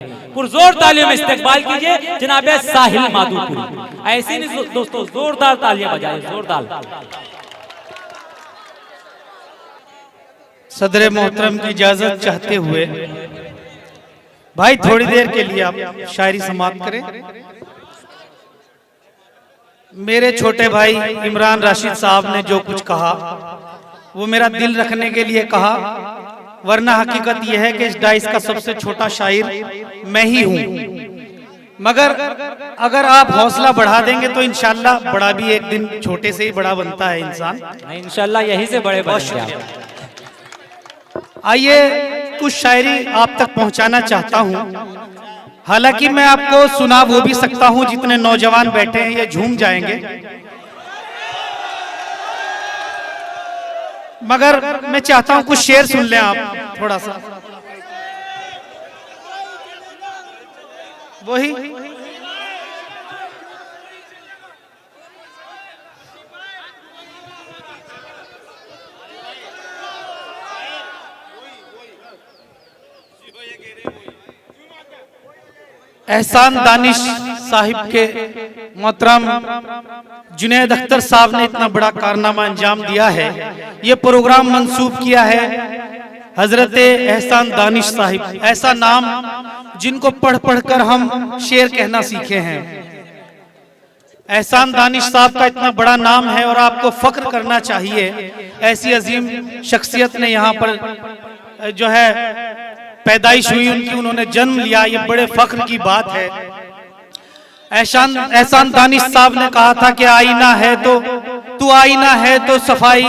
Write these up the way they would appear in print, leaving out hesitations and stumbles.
पुरजोर तालियों में इस्तेकबाल कीजिए जनाब साहिल माधोपुरी। ऐसे नहीं दोस्तों, जोरदार तालियां बजाएं, जोरदार। सदर मोहतरम की इजाजत चाहते हुए भाई थोड़ी देर के लिए आप शायरी समाप्त करें। मेरे छोटे भाई इमरान राशिद साहब ने जो कुछ कहा वो मेरा दिल रखने के लिए कहा, वरना हकीकत यह है कि इस डाइस का सबसे छोटा शायर मैं ही हूं। मगर अगर आप हौसला बढ़ा देंगे तो इंशाल्लाह बड़ा भी एक दिन छोटे से ही बड़ा बनता है इंसान। इंशाल्लाह यही से बड़े बनेंगे। आइए कुछ शायरी आप तक पहुंचाना चाहता हूं। हालांकि मैं आपको सुना वो भी सकता हूं, जितने नौजवान बैठे हैं ये झूम जाएंगे, मगर मैं चाहता हूं कुछ शेर सुन लें आप थोड़ा सा। वही एहसान दानिश साहिब के मोहतरम जुनैद अख्तर साहब ने इतना बड़ा कारनामा अंजाम दिया है। ये प्रोग्राम मंसूब किया है हजरत एहसान दानिश साहिब, ऐसा नाम जिनको पढ़ पढ़ कर हम शेर कहना सीखे हैं। एहसान दानिश साहब का इतना बड़ा नाम है और आपको फख्र करना चाहिए, ऐसी अजीम शख्सियत ने यहाँ पर जो है पैदाइश हुई उनकी, उन्होंने जन्म लिया, ये बड़े फख्र की बात है। एहसान दानिश साहब ने कहा था कि आईना है तो तू आईना है तो सफाई,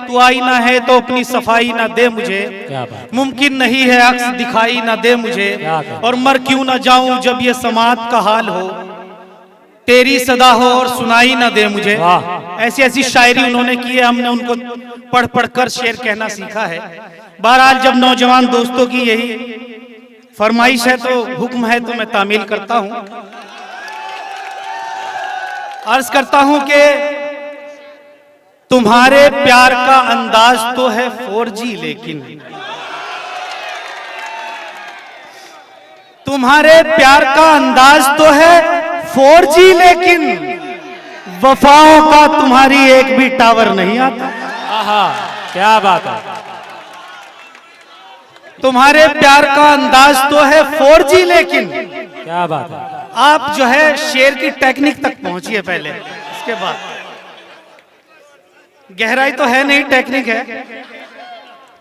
तू आईना है तो अपनी सफाई ना दे मुझे, मुमकिन नहीं है अक्स दिखाई ना दे मुझे, और मर क्यों ना जाऊं जब ये समात का हाल हो, तेरी सदा हो और सुनाई ना दे मुझे। ऐसी ऐसी शायरी उन्होंने की है, हमने उनको पढ़ पढ़ कर शेर कहना सीखा है। बहरहाल जब नौजवान दोस्तों की यही फरमाइश है तो हुक्म है तो मैं तामील करता हूं। अर्ज करता हूं कि तुम्हारे प्यार का अंदाज तो है 4G, लेकिन तुम्हारे प्यार का अंदाज तो है 4G, लेकिन वफाओं का तुम्हारी एक भी टावर नहीं आता। आहा, क्या बात है। तुम्हारे प्यार का अंदाज तो है 4G, लेकिन क्या बात है। आप जो है शेर की टेक्निक तक पहुंचिए पहले, इसके बाद गहराई तो है नहीं, टेक्निक है।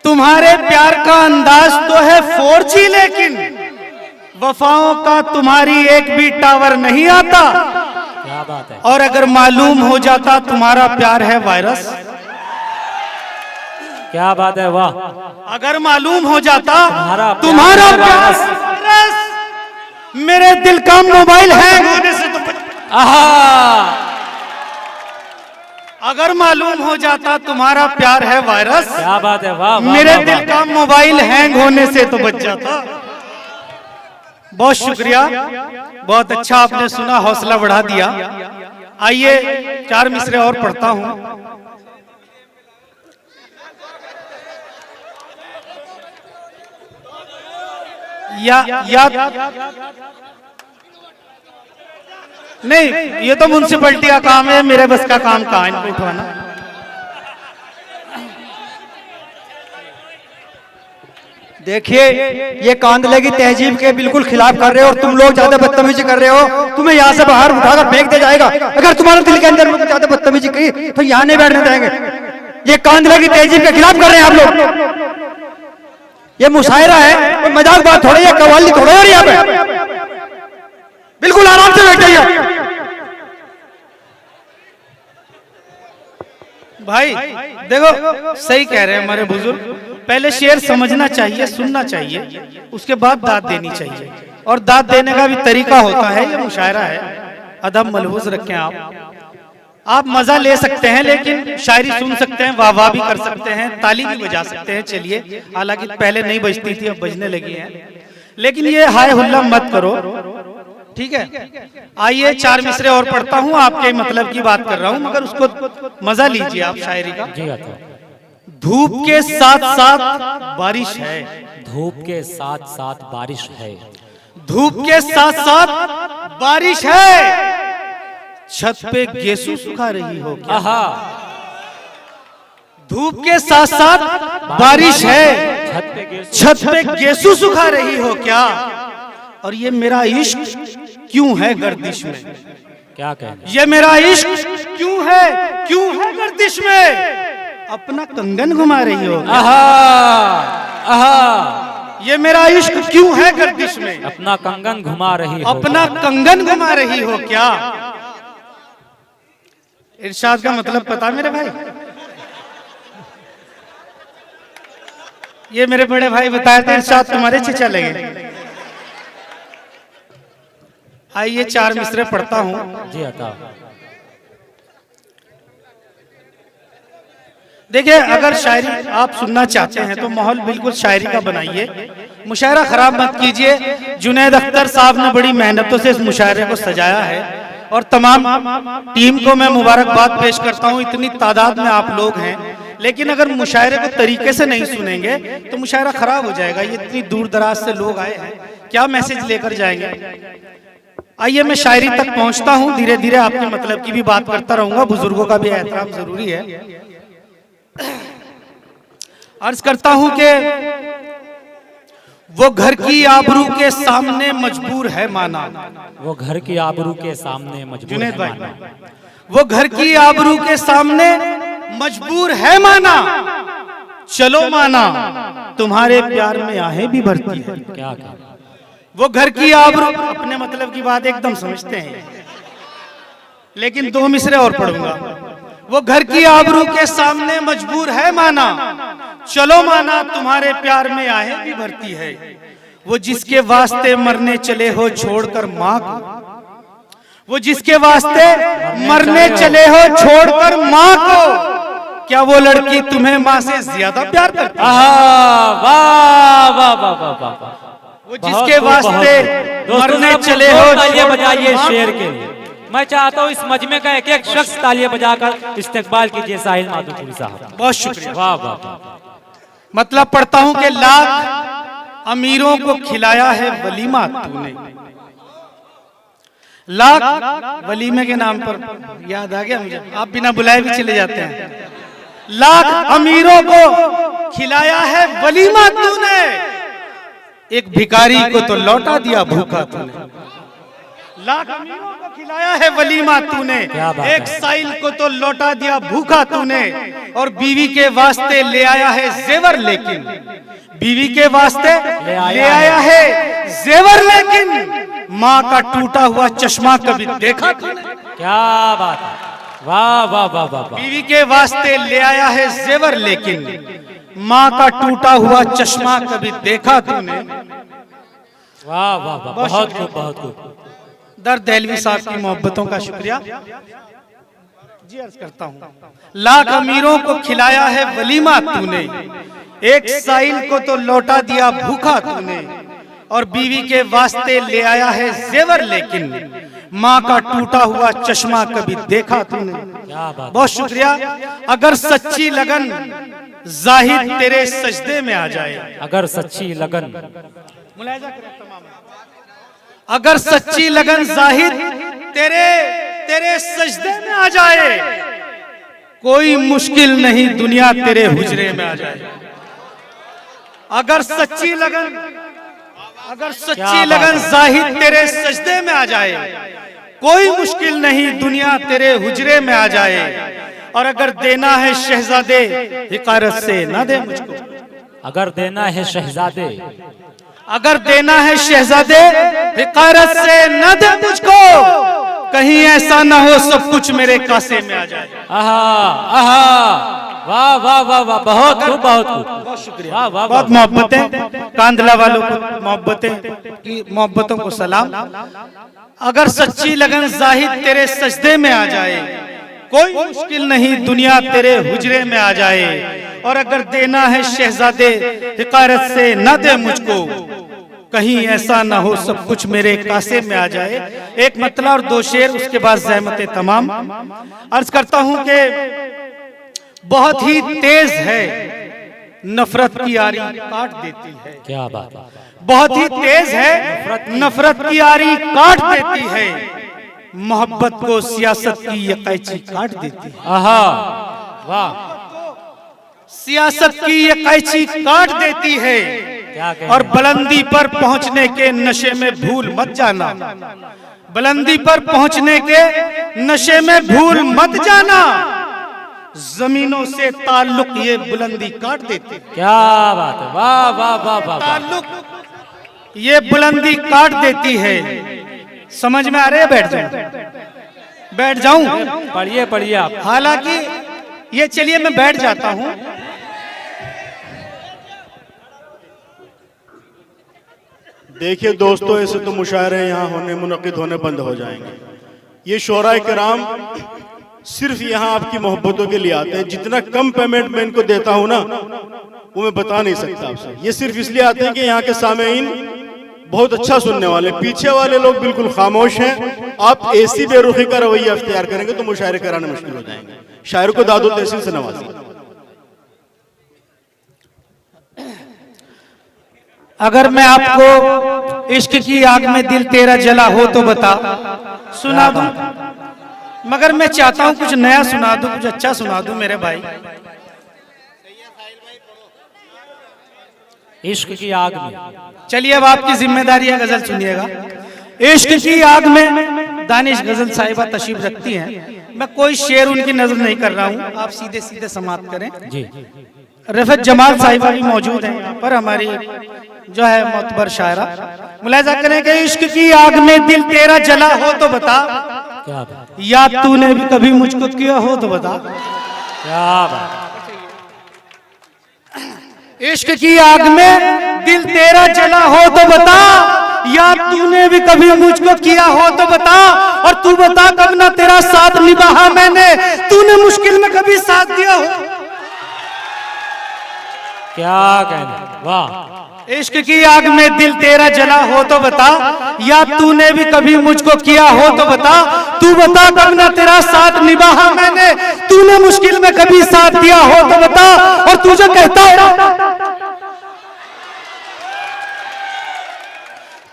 तुम्हारे प्यार का अंदाज तो है 4G, लेकिन वफाओं का तुम्हारी एक भी टावर नहीं आता। क्या बात है। और अगर मालूम हो जाता तुम्हारा प्यार है वायरस, क्या बात है, वाह। अगर मालूम हो जाता तुम्हारा प्यार वायरस, मेरे दिल का मोबाइल हैंग होने से तो आहा, अगर मालूम हो जाता तुम्हारा प्यार है वायरस, क्या बात है, वाह। मेरे दिल का मोबाइल हैंग होने से तो बच जाता। बहुत शुक्रिया, बहुत अच्छा आपने सुना, हौसला बढ़ा दिया। आइए 4 मिसरे और पढ़ता हूं। नहीं, ये तो म्युनिसिपैलिटी का काम है, मेरे बस का काम कहाँ है इनको उठवाना। देखिए ये कांदले की तहजीब के बिल्कुल खिलाफ कर रहे हो और तुम लोग ज्यादा बदतमीजी कर रहे हो। तुम्हें यहाँ से बाहर उठाकर फेंक दिया जाएगा अगर तुम्हारे दिल के अंदर ज्यादा बदतमीजी की तो यहाँ नहीं बैठने देंगे। ये कांदले की तहजीब के खिलाफ कर रहे हैं आप लोग। ये मुशायरा है, कोई मजाक बात थोड़ी है, कव्वाली थोड़ी हो रही है यहाँ पे। बिल्कुल आराम से बैठ जाइए भाई। देखो सही कह रहे हैं हमारे बुजुर्ग, पहले शेर समझना चाहिए, सुनना चाहिए, उसके बाद दाद देनी चाहिए। और दाद देने का भी तरीका होता है, ये मुशायरा है, अदब मलहूज रखें आप मजा ले सकते हैं, लेकिन शायरी सुन सकते हैं, वाह वाह भी कर सकते हैं, ताली भी बजा सकते हैं। चलिए, हालांकि पहले नहीं बजती थी, अब बजने लगी है, लेकिन ये हाय हुल्ला मत करो, ठीक है। आइए 4 मिसरे और पढ़ता हूँ, आपके मतलब की बात कर रहा हूँ, मगर उसको मजा लीजिए आप शायरी का। धूप के साथ साथ बारिश है, धूप के साथ साथ बारिश है, धूप के साथ साथ बारिश है, छत पे गेसू सुखा रही हो क्या? आहा, धूप के साथ साथ बारिश है, छत पे गेसू सुखा रही हो क्या? और ये मेरा इश्क क्यों है गर्दिश में? क्या कहना? ये मेरा इश्क क्यों है गर्दिश में? अपना कंगन घुमा रही हो क्या? आहा, आहा, ये मेरा इश्क क्यों है गर्दिश में? अपना कंगन घुमा रही हो, अपना कंगन घुमा रही हो क्या? इरशाद का मतलब पता मेरे भाई? ये मेरे बड़े भाई बताए थे, इरशाद तुम्हारे चचा लगे। आइए 4 मिसरे पढ़ता हूं। जी अता। देखिए, अगर शायरी आप सुनना चाहते हैं तो माहौल बिल्कुल शायरी का बनाइए, मुशायरा खराब मत कीजिए। जुनैद अख्तर साहब ने बड़ी मेहनतों से इस मुशायरे को सजाया है और तमाम टीम को मैं मुबारकबाद पेश करता हूं। इतनी तादाद में आप लोग हैं, लेकिन अगर मुशायरे को तरीके से नहीं सुनेंगे तो मुशायरा खराब हो जाएगा। ये इतनी दूर दराज से लोग आए हैं, क्या मैसेज लेकर जाएंगे? आइए मैं शायरी तक पहुंचता हूं, धीरे धीरे आपके मतलब की भी बात करता रहूंगा। बुजुर्गों का भी एहतराम जरूरी है। अर्ज करता हूं कि वो घर की आबरू के सामने मजबूर है माना। वो घर की आबरू के सामने मजबूर जुनैद है भाई, माना। वो घर की आबरू के सामने मजबूर है माना। चलो माना, तुम्हारे प्यार में आहें भी भरती है। क्या कहना? वो घर की आबरू, अपने मतलब की बात एकदम समझते हैं, लेकिन 2 मिसरे और पढ़ूंगा। वो घर की आबरू के सामने मजबूर है माना। चलो माना, तुम्हारे प्यार में आहें भी भरती है। वो जिसके वास्ते मरने चले हो छोड़कर माँ को, वो जिसके वास्ते मरने चले हो छोड़कर माँ को, क्या वो लड़की तुम्हें माँ से ज्यादा प्यार करती है? आहा, वाह वाह वाह वाह वाह वाह। वो जिसके वास्ते मरने चले हो तालियां बजाइए शेर के लिए। मैं चाहता हूँ इस मजमे का एक एक शख्स तालियां बजाकर इस्तेकबाल कीजिए साहिल माधोपुरी साहब। बहुत शुक्रिया। वाह वाह वाह। मतलब पढ़ता हूं कि लाख अमीरों को खिलाया है वलीमा तूने। लाख वलीमे के नाम पर याद आ गया मुझे, आप बिना बुलाए भी चले जाते हैं। लाख अमीरों को खिलाया है वलीमा तूने, एक भिखारी को तो लौटा दिया भूखा तूने। लाख अमीरों को खिलाया है वलीमा तूने, एक साइल को तो लौटा दिया भूखा तूने। और बीवी के वास्ते ले आया है जेवर, लेकिन बीवी के वास्ते ले आया है जेवर, लेकिन माँ का टूटा हुआ चश्मा कभी देखा तूने? क्या बात है, वाह वाह वाह वाह वाह। बीवी के वास्ते ले आया है जेवर, लेकिन माँ का टूटा हुआ चश्मा कभी देखा तूने? वाह वाह वाह, बहुत खूब बहुत खूब। दर दहलवी साहब की मोहब्बतों का शुक्रिया जी अर्ज करता हूँ। लाख अमीरों को खिलाया है वलीमा तूने, एक साइल को तो लौटा दिया भूखा तूने। और बीवी के वास्ते ले आया है जेवर, लेकिन माँ का टूटा हुआ चश्मा कभी देखा तूने? बहुत शुक्रिया। अगर सच्ची लगन जाहिद तेरे सजदे में आ जाए, अगर सच्ची लगन, मुलाहिजा करें तमाम, अगर सच्ची लगन जाहिद तेरे सजदे में आ जाए, कोई मुश्किल नहीं दुनिया तेरे हुजरे में आ जाए। अगर सच्ची लगन जाहिद तेरे सजदे में आ जाए, कोई मुश्किल नहीं दुनिया तेरे हुजरे में आ जाए। और अगर देना है शहजादे हिकारत से ना दे मुझको, अगर देना है शहजादे, अगर देना है शहजादे हिकारत से न दे मुझको, कहीं ऐसा ना हो सब कुछ मेरे कासे में आ जाए। आहा आहा, वाह वाह वाह वाह, बहुत खूब बहुत खूब, बहुत शुक्रिया। वाह वाह, बहुत मोहब्बतें कांदला वालों को, मोहब्बतों को सलाम। अगर सच्ची लगन जाहिद तेरे सजदे में आ जाए, कोई मुश्किल नहीं दुनिया तेरे हुजरे में आ जाए। और अगर देना है शहजादे हिकारत से न दे मुझको, कहीं ऐसा ना हो सब कुछ मेरे कासे में आ जाए। एक मतला और 2 शेर, उसके बाद ज़हमत तमाम। अर्ज करता हूं कि बहुत ही तेज है नफरत की आरी काट देती है। क्या बात है। बहुत ही तेज है, नफरत की आरी काट देती है। मोहब्बत को सियासत की ये कैची काट देती है। आहा, वाह, सियासत की ये कैची काट देती है। क्या कहना। और बुलंदी पर पहुंचने के नशे में भूल मत जाना, बुलंदी पर पहुंचने के नशे में भूल मत जाना। जमीनों से ताल्लुक ये बुलंदी काट देती है। क्या बात है, वाह वाह वाह वाह वाह। ताल्लुक ये बुलंदी काट देती है। समझ में आ रहे है? बैठ जाऊं? पढ़िए पढ़िए आप। हालांकि ये, चलिए मैं बैठ जाता हूं। देखिए दोस्तों, ऐसे तो मुशायरे यहाँ होने मुनक़िद होने बंद हो जाएंगे। ये शोराए किराम सिर्फ यहाँ आपकी मोहब्बतों के लिए आते हैं। जितना कम पेमेंट मैं इनको देता हूँ ना, वो मैं बता नहीं सकता आपसे। ये सिर्फ इसलिए आते हैं कि यहाँ के सामेईन बहुत अच्छा सुनने वाले, पीछे वाले लोग बिल्कुल खामोश हैं। आप ऐसी बेरुखी का रवैया अख्तियार करेंगे तो मुशायरे कराने मुश्किल हो जाएंगे। शायर को दादो तहसील से नवाजिए। अगर मैं आपको इश्क की आग में दिल तेरा जला हो तो बता, सुना दूं। मगर मैं चाहता हूं कुछ नया सुना दूं, कुछ अच्छा सुना दूं मेरे भाई। इश्क की आग में। चलिए अब आपकी जिम्मेदारी है, गजल सुनिएगा। इश्क की आग में दानिश गजल साहिबा तशरीफ रखती हैं। मैं कोई शेर उनकी नजर नहीं कर रहा हूं, आप सीधे सीधे समाप्त करें। जी। रफत जमाल साहिबा भी मौजूद हैं यहाँ पर, हमारी जो है मोतबर शायरा। मुलाहिजा करें कि इश्क की आग में दिल तेरा जला हो तो बता, क्या बात, याद तूने भी कभी मुझको किया हो तो बता। क्या बात। इश्क की आग में दिल तेरा जला हो तो बता, याद तूने भी कभी मुझको किया हो तो बता। और तू बता कब ना तेरा साथ निभाया मैंने, तूने मुश्किल में कभी साथ दिया हो। क्या कहना, वाह। इश्क की आग में दिल तेरा जला हो तो बता, या तूने भी कभी मुझको किया हो तो बता। तू बता कब ना तेरा साथ निभाया मैंने, तूने मुश्किल में कभी साथ दिया हो तो बता। और तुझे कहता है,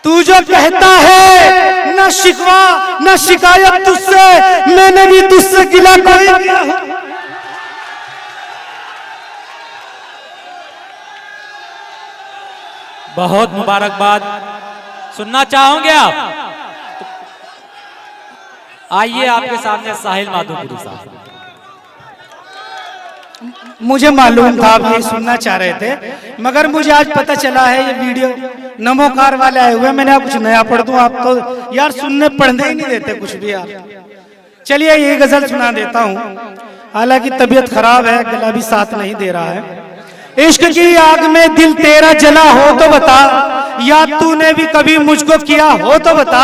तू जो कहता है न शिकवा न शिकायत तुझसे, मैंने भी तुझसे गिला कोई किया हो। बहुत मुबारकबाद। सुनना चाहोगे आप? आइए आपके सामने साहिल माधोपुरी साहब। मुझे मालूम था आप ये सुनना चाह रहे थे, मगर मुझे आज पता चला है ये वीडियो नमोकार वाले आए हुए। मैंने कुछ नया पढ़ दूं, आप तो यार सुनने पढ़ने ही नहीं देते कुछ भी आप। चलिए ये गजल सुना देता हूँ, हालांकि तबीयत खराब है, गला भी साथ नहीं दे रहा है। इश्क की आग में दिल तेरा जला हो तो बता, या तूने भी कभी मुझको किया हो तो बता।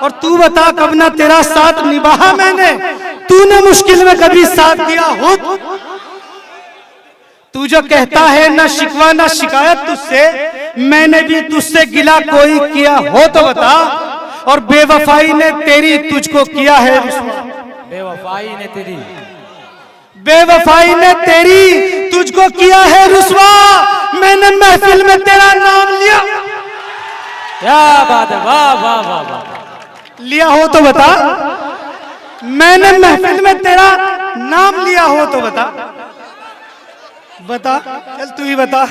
और तू बता कब ना तेरा साथ निभाया मैंने, तूने मुश्किल में कभी साथ दिया हो। तू जो कहता है ना शिकवा ना शिकायत तुझसे, मैंने भी तुझसे गिला कोई किया हो तो बता। और बेवफाई ने तेरी तुझको किया है रुसवा, बेवफाई ने तेरी, बेवफाई ने तेरी तुझको किया है रुसवा। मैंने महफिल में तेरा नाम लिया। क्या बात है, वाह वाह वाह वाह। लिया हो तो बता, मैंने महफिल में तेरा नाम लिया हो तो बता। बता, चल तू ही बता।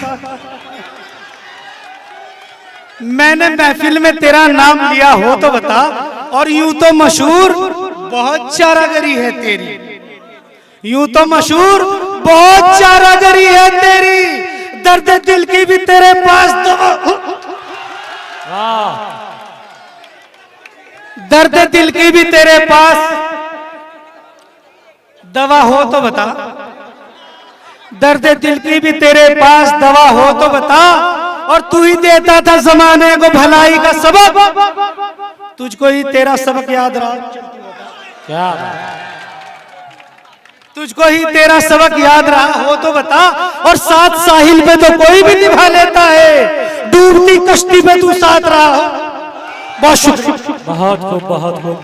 मैंने महफिल में तेरा नाम लिया हो तो बता। और यूं तो मशहूर बहुत चारागरी है तेरी, यूं तो मशहूर बहुत चारागरी है तेरी। दर्द दिल की भी तेरे पास दवा, दर्द दिल की भी तेरे पास दवा हो तो बता। दर्द दिल की भी तेरे पास दवा हो तो बता। और तू ही देता था जमाने को भलाई का सबक, तुझको ही तेरा सबक याद रहा। क्या, तुझको ही तेरा सबक याद रहा हो तो बता। और साथ साहिल पे तो कोई भी निभा लेता है, डूबती कश्ती पे तू साथ रहा हो। बहुत शुक्रिया। बहुत खूब, बहुत खूब।